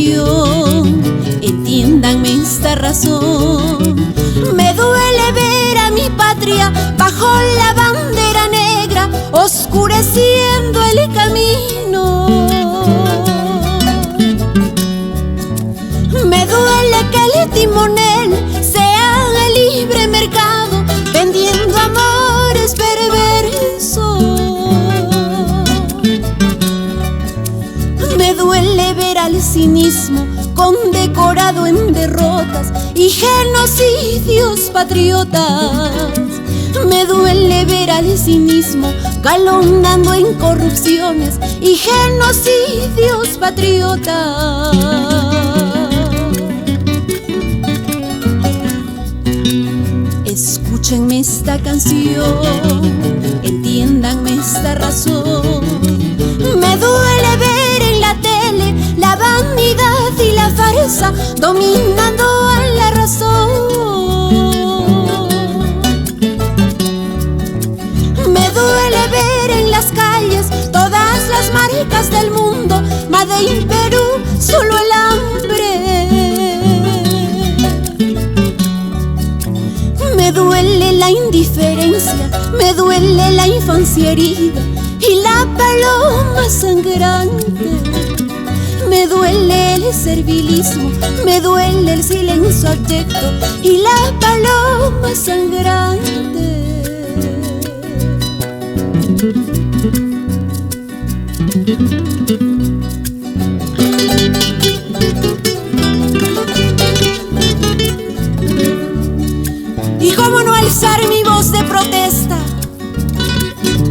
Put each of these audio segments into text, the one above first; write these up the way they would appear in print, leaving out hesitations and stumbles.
canción, entiéndanme esta razón. Me duele ver a mi patria bajo la bandera negra, oscureciendo el camino. Me duele que el timonel sea el libre mercado, vendiendo amores perversos. Me duele ver al cinismo condecorado en derrotas y genocidios patriotas. Me duele ver al cinismo galonando en corrupciones y genocidios patriotas. Escúchenme esta canción, entiéndanme esta razón. Me duele ver en la tele la vanidad y la farsa dominando a la razón. Me duele ver en las calles todas las marcas del mundo, Made in Perú, solo el hambre. Me duele la indiferencia, me duele la infancia herida y la paloma sangrante. Me duele el servilismo, me duele el silencio abyecto y la paloma sangrante. ¿Y cómo no alzar mi voz de protesta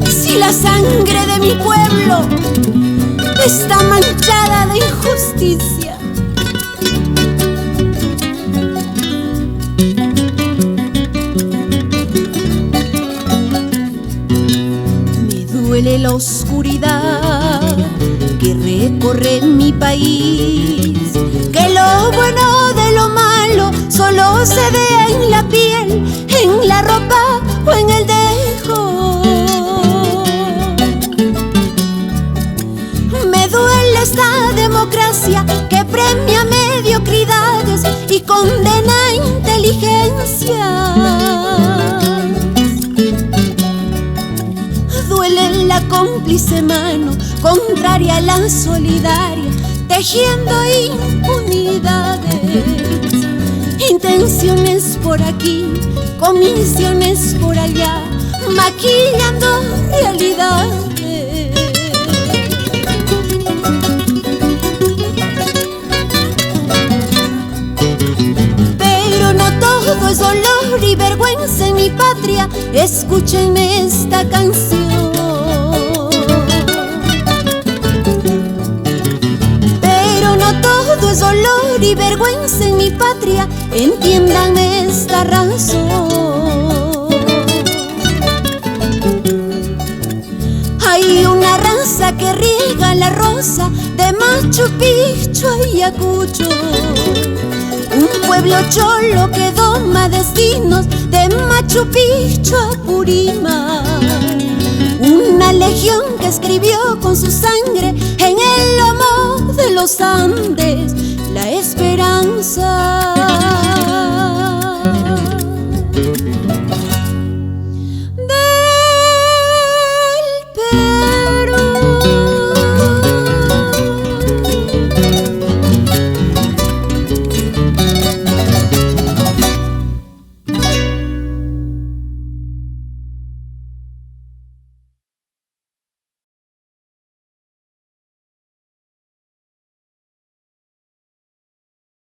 si la sangre de mi pueblo está manchada de injusticia? Me duele la oscuridad que recorre mi país, que lo bueno de lo malo solo se ve en la piel, en la ropa o en el dejo. Me duele esta democracia que premia mediocridades y condena inteligencias. Duele la cómplice mano contraria a la solidaria, tejiendo impunidades. Intenciones por aquí, comisiones por allá, maquillando realidades. Pero no todo es dolor y vergüenza en mi patria, escúchenme esta canción. Pero no todo es dolor y vergüenza en mi patria, entiéndanme esta razón. Hay una raza que riega la rosa de Machu Picchu a Ayacucho, un pueblo cholo que doma destinos de Machu Picchu a Purímac, una legión que escribió con su sangre en el lomo de los Andes la esperanza.